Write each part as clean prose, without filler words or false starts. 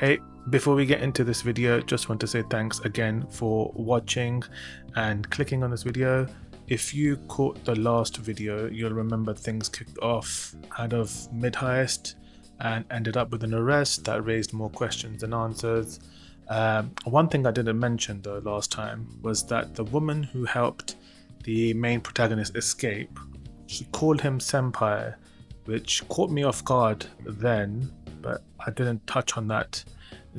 Hey, before we get into this video, just want to say thanks again for watching and clicking on this video. If you caught the last video, you'll remember things kicked off kind of mid-heist and ended up with an arrest that raised more questions than answers. One thing I didn't mention though last time was that the woman who helped the main protagonist escape, she called him senpai, which caught me off guard then, but I didn't touch on that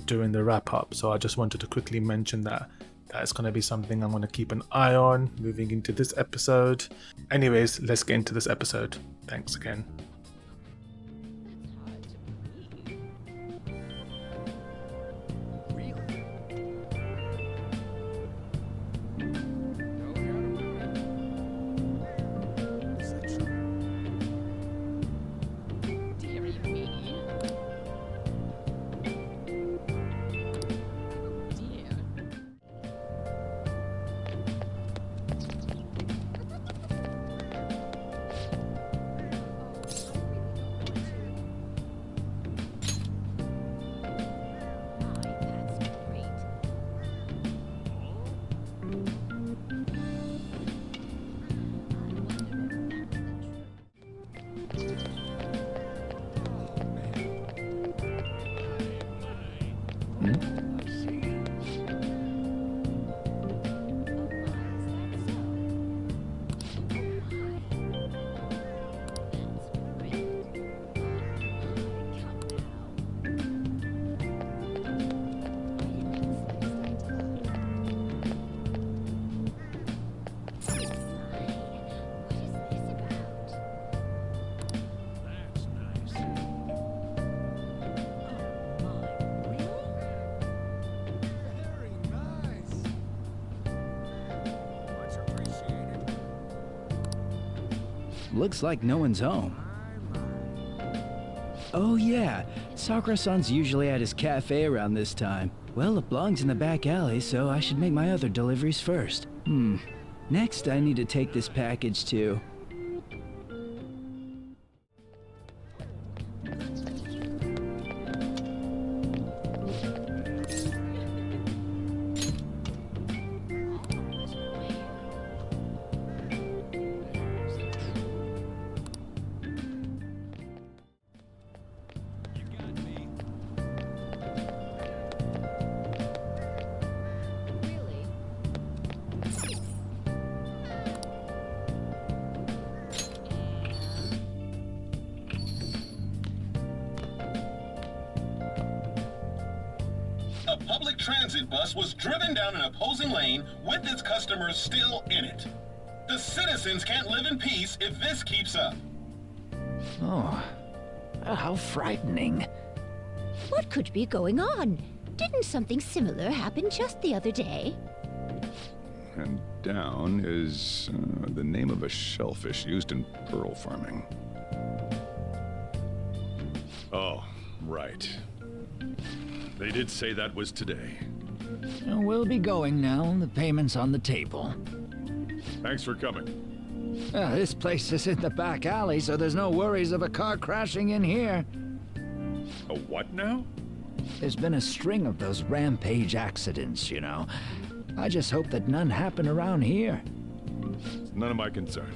during the wrap up, so I just wanted to quickly mention that that's going to be something I'm going to keep an eye on moving into this episode. Anyways, let's get into this episode. Thanks again. Looks like no one's home. Oh yeah, Sakura-san's usually at his cafe around this time. Well, it belongs in the back alley, so I should make my other deliveries first. Next, I need to take this package to... A public transit bus was driven down an opposing lane with its customers still in it. The citizens can't live in peace if this keeps up. Oh, how frightening. What could be going on? Didn't something similar happen just the other day? And down is the name of a shellfish used in pearl farming. Oh, right. They did say that was today. We'll be going now. The payment's on the table. Thanks for coming. This place is in the back alley, so there's no worries of a car crashing in here. A what now? There's been a string of those rampage accidents, you know. I just hope that none happen around here. It's none of my concern.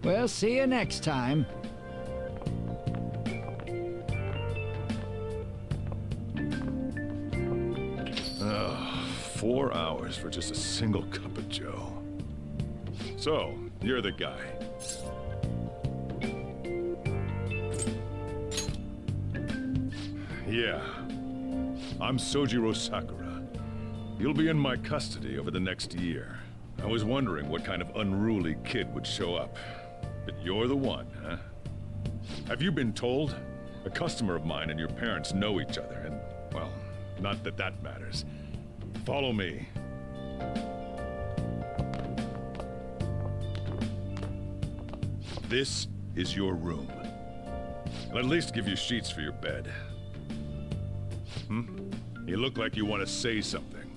We'll see you next time. 4 hours for just a single cup of joe. So, you're the guy. Yeah. I'm Sojiro Sakura. You'll be in my custody over the next year. I was wondering what kind of unruly kid would show up. But you're the one, huh? Have you been told? A customer of mine and your parents know each other, and, well, not that that matters. Follow me. This is your room. I'll at least give you sheets for your bed. You look like you want to say something.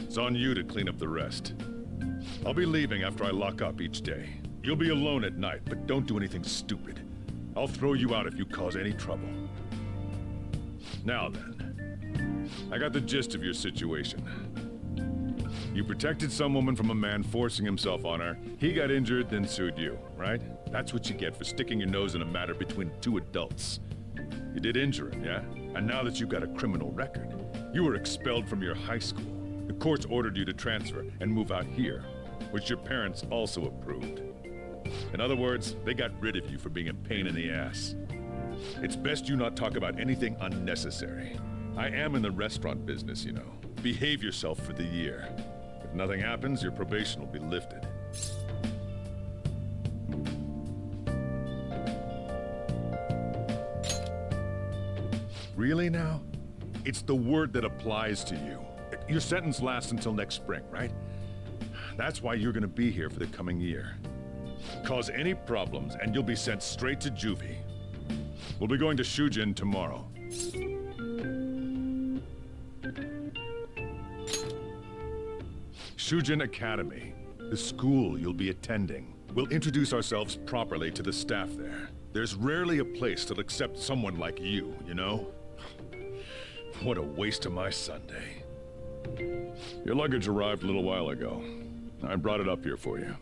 It's on you to clean up the rest. I'll be leaving after I lock up each day. You'll be alone at night, but don't do anything stupid. I'll throw you out if you cause any trouble. Now then, I got the gist of your situation. You protected some woman from a man forcing himself on her. He got injured, then sued you, right? That's what you get for sticking your nose in a matter between two adults. You did injure him, yeah? And now that you've got a criminal record, you were expelled from your high school. The courts ordered you to transfer and move out here, which your parents also approved. In other words, they got rid of you for being a pain in the ass. It's best you not talk about anything unnecessary. I am in the restaurant business, you know. Behave yourself for the year. If nothing happens, your probation will be lifted. Really now? It's the word that applies to you. Your sentence lasts until next spring, right? That's why you're gonna be here for the coming year. Cause any problems, and you'll be sent straight to juvie. We'll be going to Shujin tomorrow. Shujin Academy, the school you'll be attending. We'll introduce ourselves properly to the staff there. There's rarely a place that'll accept someone like you, you know? What a waste of my Sunday. Your luggage arrived a little while ago. I brought it up here for you.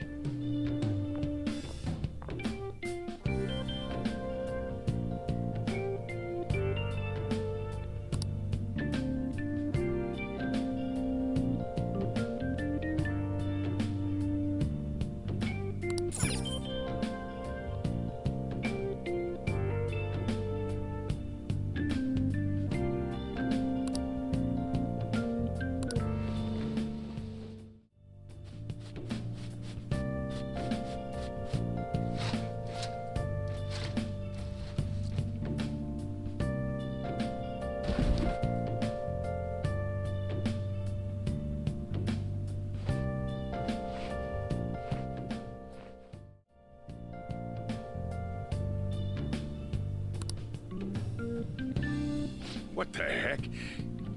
What the heck?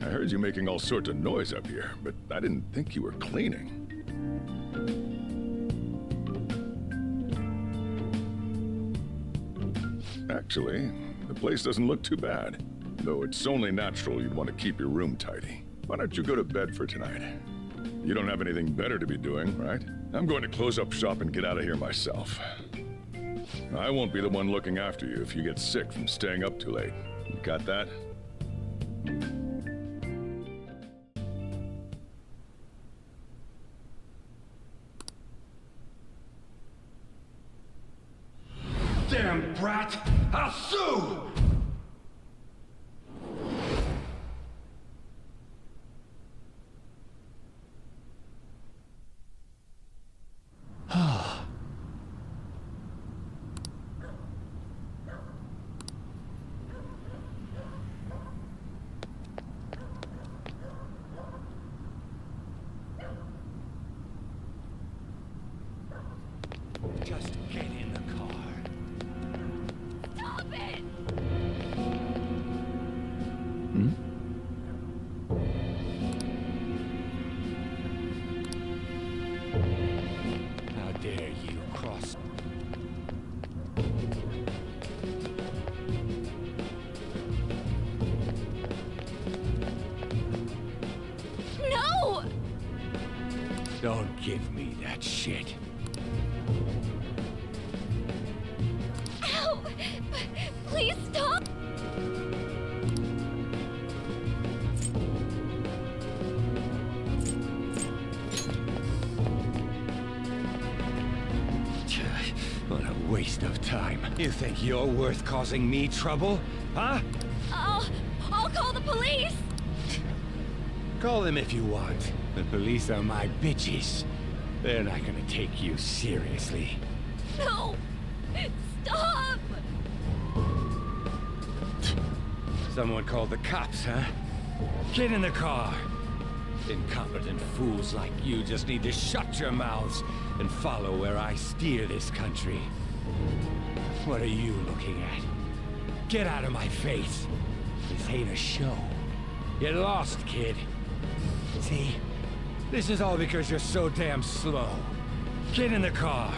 I heard you making all sorts of noise up here, but I didn't think you were cleaning. Actually, the place doesn't look too bad. Though it's only natural you'd want to keep your room tidy. Why don't you go to bed for tonight? You don't have anything better to be doing, right? I'm going to close up shop and get out of here myself. I won't be the one looking after you if you get sick from staying up too late. You got that? Damn brat! I'll sue! Just get in the car. Stop it! How dare you cross... No! Don't give me that shit. Ow! Please stop! What a waste of time. You think you're worth causing me trouble? Huh? I'll call the police! Call them if you want. The police are my bitches. They're not gonna take you seriously. No! Stop! Someone called the cops, huh? Get in the car! Incompetent fools like you just need to shut your mouths and follow where I steer this country. What are you looking at? Get out of my face! This ain't a show. Get lost, kid. See? This is all because you're so damn slow. Get in the car.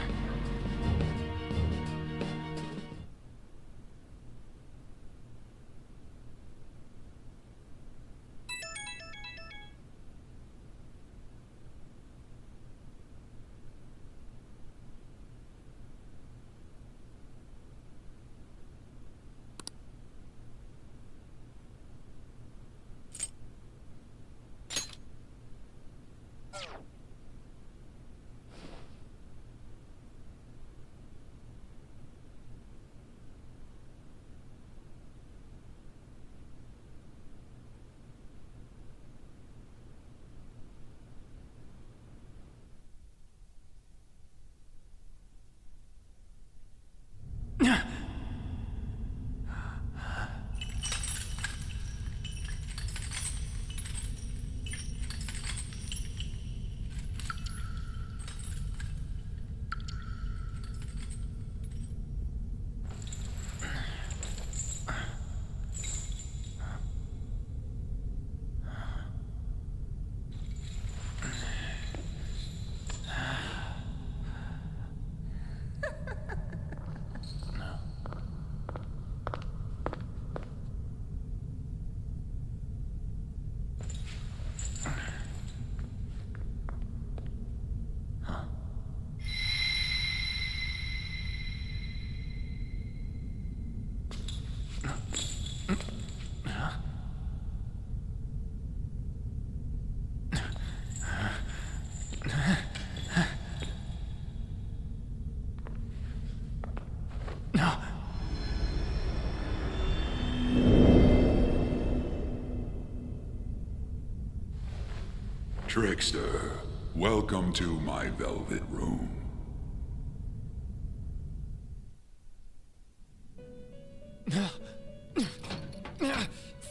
Trickster, welcome to my velvet room.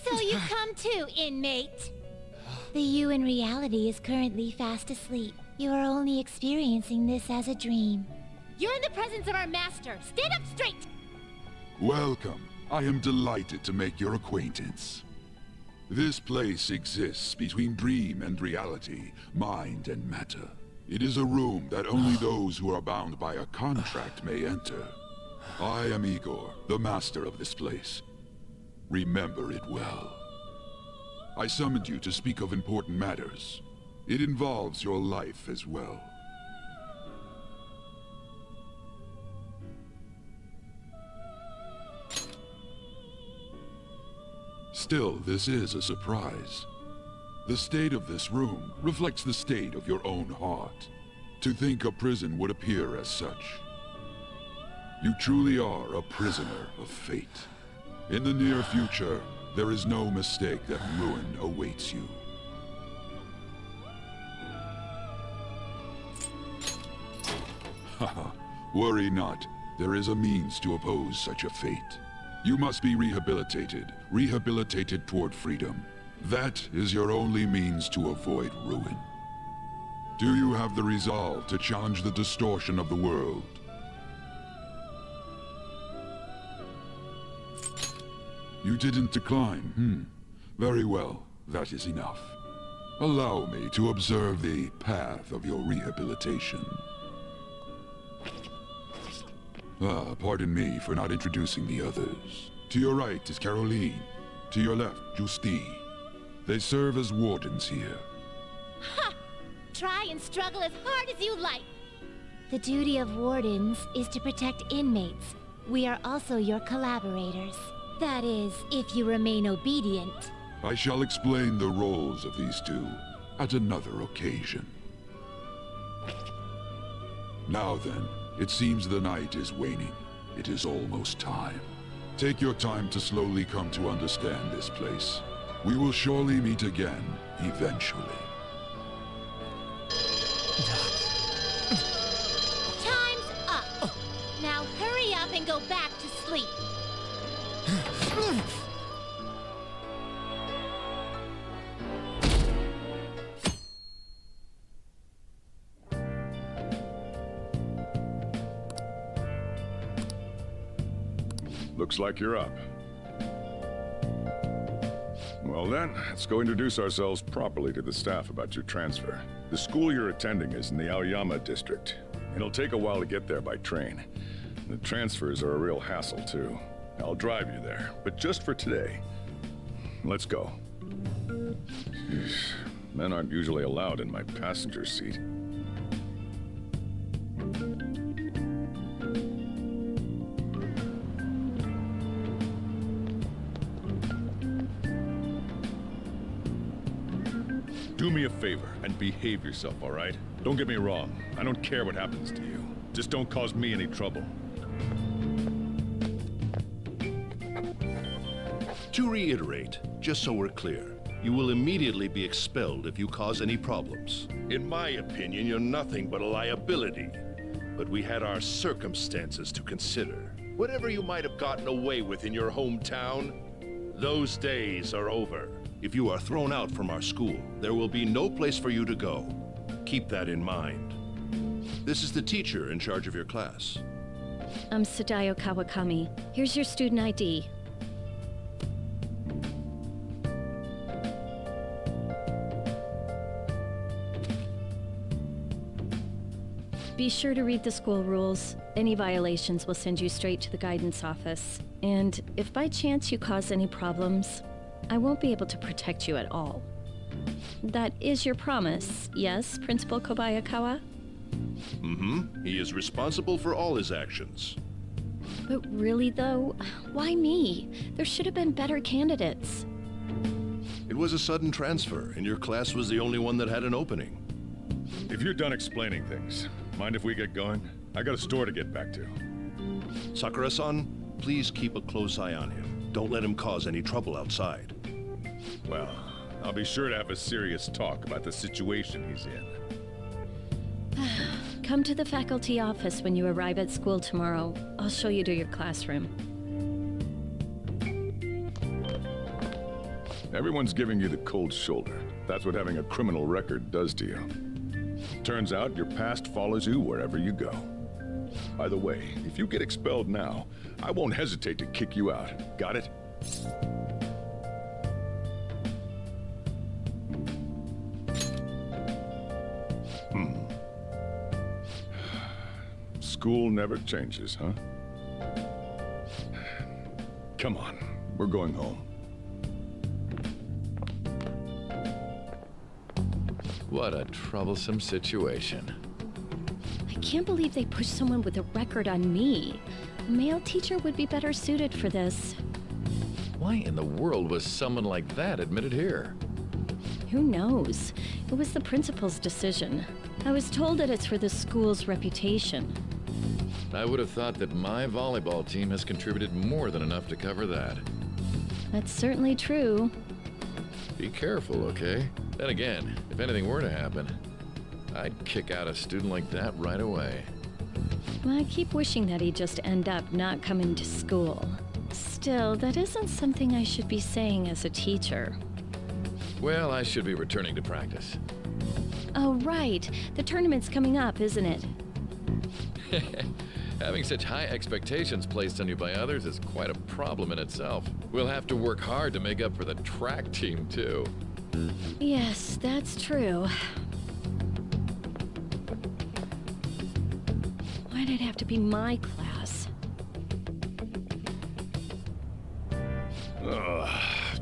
So you come too, inmate. The you in reality is currently fast asleep. You are only experiencing this as a dream. You're in the presence of our master. Stand up straight! Welcome. I am delighted to make your acquaintance. This place exists between dream and reality, mind and matter. It is a room that only those who are bound by a contract may enter. I am Igor, the master of this place. Remember it well. I summoned you to speak of important matters. It involves your life as well. Still, this is a surprise. The state of this room reflects the state of your own heart. To think a prison would appear as such. You truly are a prisoner of fate. In the near future, there is no mistake that ruin awaits you. Haha, worry not. There is a means to oppose such a fate. You must be rehabilitated toward freedom. That is your only means to avoid ruin. Do you have the resolve to challenge the distortion of the world? You didn't decline, Very well, that is enough. Allow me to observe the path of your rehabilitation. Pardon me for not introducing the others. To your right is Caroline. To your left, Justine. They serve as wardens here. Ha! Try and struggle as hard as you like. The duty of wardens is to protect inmates. We are also your collaborators. That is, if you remain obedient. I shall explain the roles of these two at another occasion. Now then, it seems the night is waning. It is almost time. Take your time to slowly come to understand this place. We will surely meet again, eventually. Time's up. Now hurry up and go back to sleep. Looks like you're up. Well then, let's go introduce ourselves properly to the staff about your transfer. The school you're attending is in the Aoyama district. It'll take a while to get there by train. The transfers are a real hassle too. I'll drive you there, but just for today. Let's go. Men aren't usually allowed in my passenger seat. Do me a favor and behave yourself, all right? Don't get me wrong. I don't care what happens to you. Just don't cause me any trouble. To reiterate, just so we're clear, you will immediately be expelled if you cause any problems. In my opinion, you're nothing but a liability. But we had our circumstances to consider. Whatever you might have gotten away with in your hometown, those days are over. If you are thrown out from our school, there will be no place for you to go. Keep that in mind. This is the teacher in charge of your class. I'm Sadayo Kawakami. Here's your student ID. Be sure to read the school rules. Any violations will send you straight to the guidance office. And if by chance you cause any problems, I won't be able to protect you at all. That is your promise, yes, Principal Kobayakawa? Mm-hmm. He is responsible for all his actions. But really, though, why me? There should have been better candidates. It was a sudden transfer, and your class was the only one that had an opening. If you're done explaining things, mind if we get going? I got a store to get back to. Sakura-san, please keep a close eye on him. Don't let him cause any trouble outside. Well, I'll be sure to have a serious talk about the situation he's in. Come to the faculty office when you arrive at school tomorrow. I'll show you to your classroom. Everyone's giving you the cold shoulder. That's what having a criminal record does to you. Turns out your past follows you wherever you go. By the way, if you get expelled now, I won't hesitate to kick you out. Got it? School never changes, huh? Come on, we're going home. What a troublesome situation. I can't believe they pushed someone with a record on me. A male teacher would be better suited for this. Why in the world was someone like that admitted here? Who knows? It was the principal's decision. I was told that it's for the school's reputation. I would have thought that my volleyball team has contributed more than enough to cover that. That's certainly true. Be careful, okay? Then again, if anything were to happen, I'd kick out a student like that right away. I keep wishing that he'd just end up not coming to school. Still, that isn't something I should be saying as a teacher. Well, I should be returning to practice. Oh, right. The tournament's coming up, isn't it? Having such high expectations placed on you by others is quite a problem in itself. We'll have to work hard to make up for the track team, too. Yes, that's true. Why'd it have to be my class?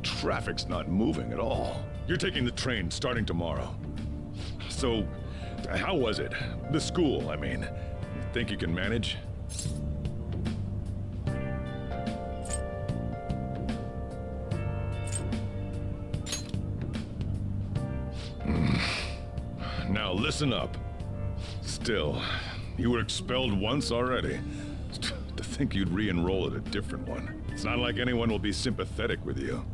Traffic's not moving at all. You're taking the train starting tomorrow. So, how was it? The school, I mean. You think you can manage? Now listen up. Still, you were expelled once already. To think you'd re-enroll at a different one. It's not like anyone will be sympathetic with you.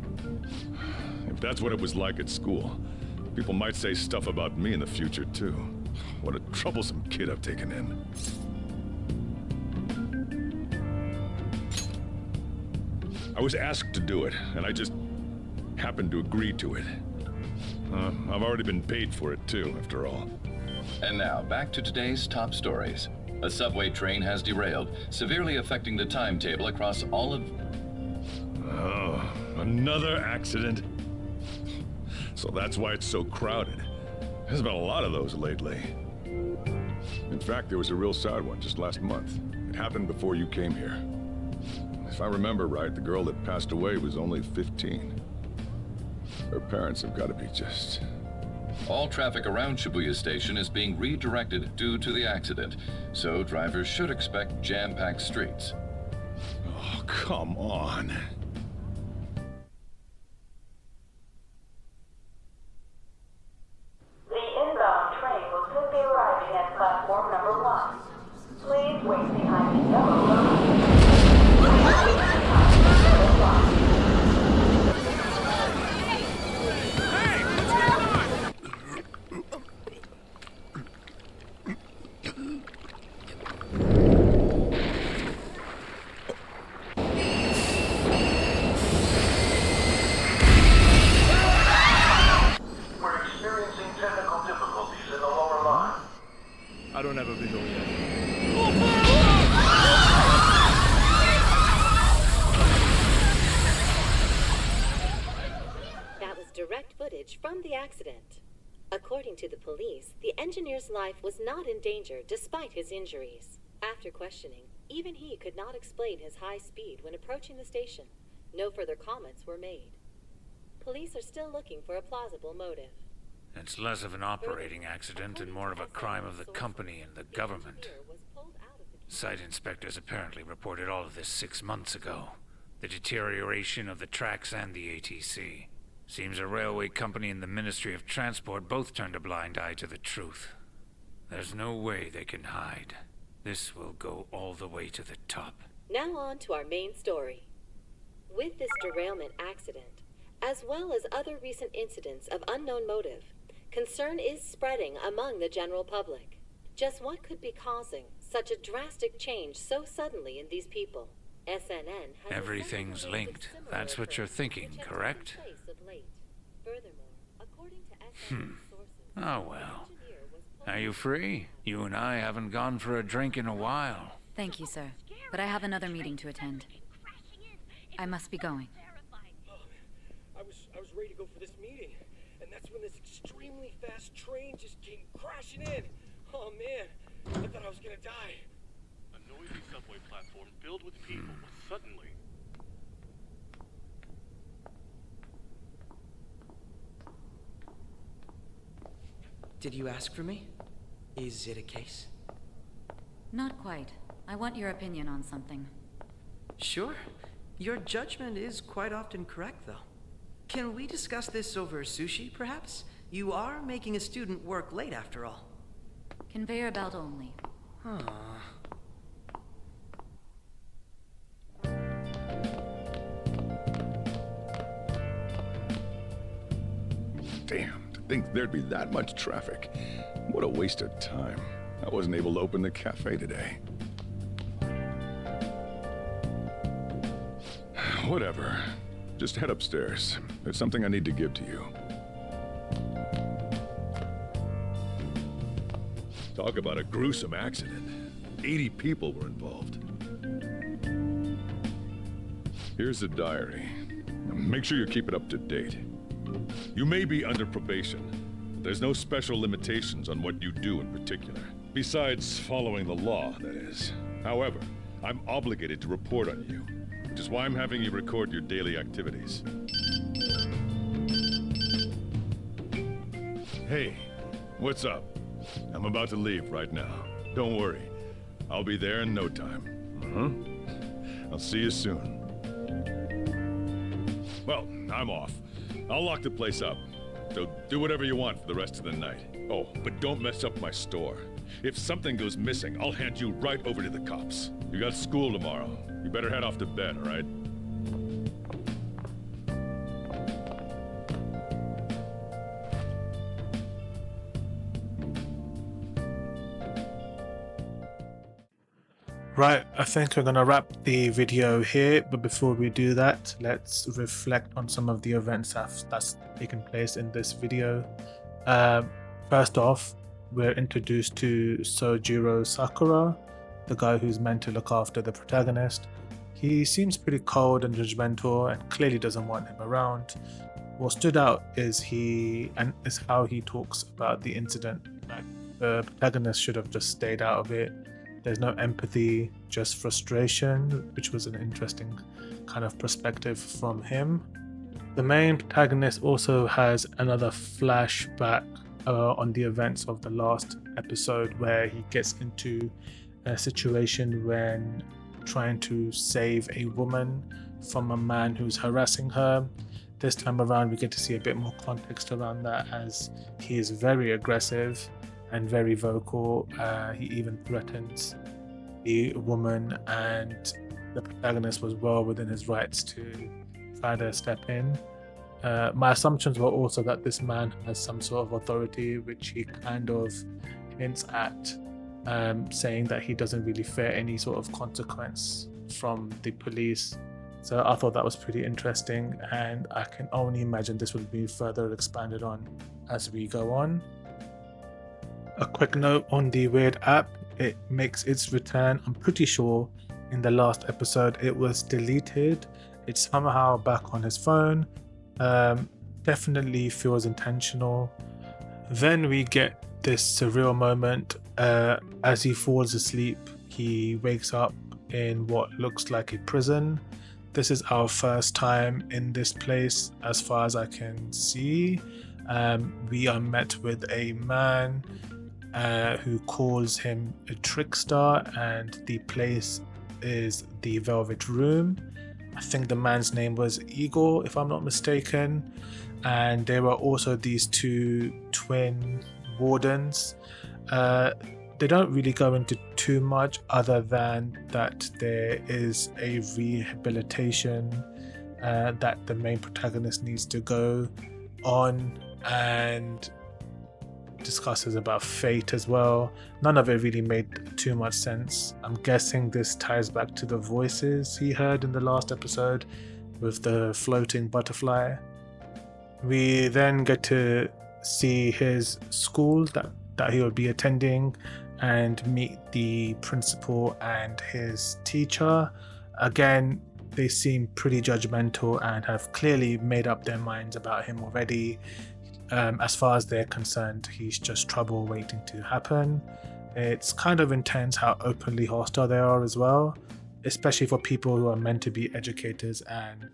If that's what it was like at school, people might say stuff about me in the future, too. What a troublesome kid I've taken in. I was asked to do it, and I just happened to agree to it. I've already been paid for it, too, after all. And now, back to today's top stories. A subway train has derailed, severely affecting the timetable across all of... Oh, another accident? So that's why it's so crowded. There's been a lot of those lately. In fact, there was a real sad one just last month. It happened before you came here. If I remember right, the girl that passed away was only 15. Her parents have got to be just... All traffic around Shibuya Station is being redirected due to the accident, so drivers should expect jam-packed streets. Oh, come on. The inbound train will soon be arriving at platform number 1. Please wait behind the yellow line. I don't have a visual yet. That was direct footage from the accident. According to the police, the engineer's life was not in danger despite his injuries. After questioning, even he could not explain his high speed when approaching the station. No further comments were made. Police are still looking for a plausible motive. It's less of an operating accident and more of a crime of the company and the government. Site inspectors apparently reported all of this 6 months ago. The deterioration of the tracks and the ATC. Seems a railway company and the Ministry of Transport both turned a blind eye to the truth. There's no way they can hide. This will go all the way to the top. Now on to our main story. With this derailment accident, as well as other recent incidents of unknown motive, concern is spreading among the general public. Just what could be causing such a drastic change so suddenly in these people? SNN has Everything's linked. That's what you're thinking, correct? Oh well. Are you free? You and I haven't gone for a drink in a while. Thank you, sir. But I have another meeting to attend. I must be going. I was ready to go for this meeting, and that's when this extremely fast train just came crashing in. Oh man, I thought I was gonna die. A noisy subway platform filled with people was suddenly... Did you ask for me? Is it a case? Not quite. I want your opinion on something. Sure. Your judgment is quite often correct, though. Can we discuss this over sushi, perhaps? You are making a student work late, after all. Conveyor belt only. Damn, to think there'd be that much traffic. What a waste of time. I wasn't able to open the cafe today. Whatever. Just head upstairs. There's something I need to give to you. Talk about a gruesome accident. 80 people were involved. Here's the diary. Make sure you keep it up to date. You may be under probation. There's no special limitations on what you do in particular. Besides following the law, that is. However, I'm obligated to report on you, which is why I'm having you record your daily activities. Hey, what's up? I'm about to leave right now. Don't worry. I'll be there in no time. I'll see you soon. Well, I'm off. I'll lock the place up. So do whatever you want for the rest of the night. Oh, but don't mess up my store. If something goes missing, I'll hand you right over to the cops. You got school tomorrow. You better head off to bed, all right? Right, I think we're going to wrap the video here, but before we do that, let's reflect on some of the events that's taken place in this video. First off, we're introduced to Sojiro Sakura, the guy who's meant to look after the protagonist. He seems pretty cold and judgmental and clearly doesn't want him around. What stood out is how he talks about the incident. Like, the protagonist should have just stayed out of it. There's no empathy, just frustration, which was an interesting kind of perspective from him. The main protagonist also has another flashback on the events of the last episode, where he gets into a situation when trying to save a woman from a man who's harassing her. This time around, we get to see a bit more context around that, as he is very aggressive and very vocal. He even threatens the woman, and the protagonist was well within his rights to try to step in. My assumptions were also that this man has some sort of authority, which he kind of hints at, saying that he doesn't really fear any sort of consequence from the police. So I thought that was pretty interesting, and I can only imagine this will be further expanded on as we go on. A quick note on the Weird app, it makes its return. I'm pretty sure in the last episode it was deleted. It's somehow back on his phone. Definitely feels intentional. Then we get this surreal moment. As he falls asleep, he wakes up in what looks like a prison. This is our first time in this place as far as I can see. We are met with a man who calls him a trickster, and the place is the Velvet Room. I think the man's name was Igor, if I'm not mistaken. And there were also these two twin wardens. They don't really go into too much other than that there is a rehabilitation that the main protagonist needs to go on, and discusses about fate as well. None of it really made too much sense. I'm guessing this ties back to the voices he heard in the last episode with the floating butterfly. We then get to see his school that he will be attending and meet the principal and his teacher. Again, they seem pretty judgmental and have clearly made up their minds about him already. As far as they're concerned, he's just trouble waiting to happen. It's kind of intense how openly hostile they are as well, especially for people who are meant to be educators and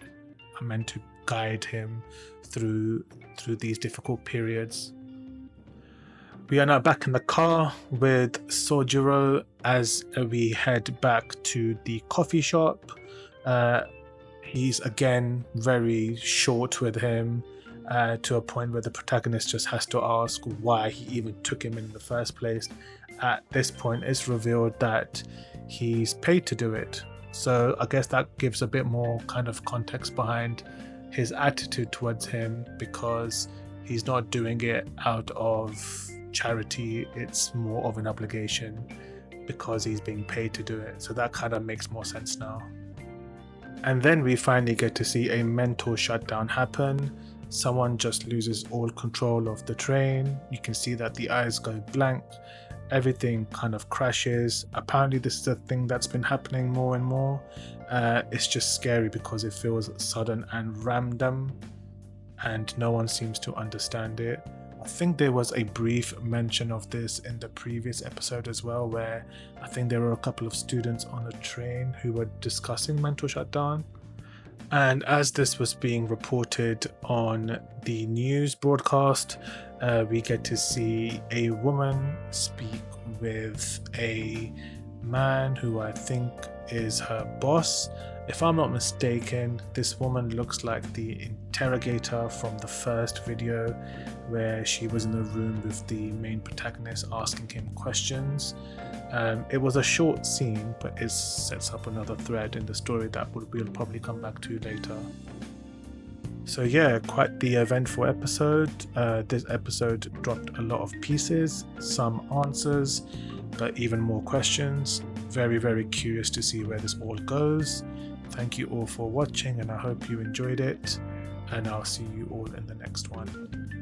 are meant to guide him through these difficult periods. We are now back in the car with Sojiro as we head back to the coffee shop. He's again very short with him, to a point where the protagonist just has to ask why he even took him in the first place. At this point, it's revealed that he's paid to do it. So I guess that gives a bit more kind of context behind his attitude towards him, because he's not doing it out of charity, it's more of an obligation because he's being paid to do it. So that kind of makes more sense now. And then we finally get to see a mental shutdown happen. Someone just loses all control of the train. You can see that the eyes go blank. Everything kind of crashes. Apparently this is a thing that's been happening more and more. It's just scary because it feels sudden and random, and no one seems to understand it. I think there was a brief mention of this in the previous episode as well, where I think there were a couple of students on a train who were discussing mental shutdown. And as this was being reported on the news broadcast, we get to see a woman speak with a man who I think is her boss. If I'm not mistaken, this woman looks like the interrogator from the first video, where she was in the room with the main protagonist asking him questions. It was a short scene, but it sets up another thread in the story that we'll probably come back to later. So yeah, quite the eventful episode. This episode dropped a lot of pieces, some answers, but even more questions. Very, very curious to see where this all goes. Thank you all for watching, and I hope you enjoyed it, and I'll see you all in the next one.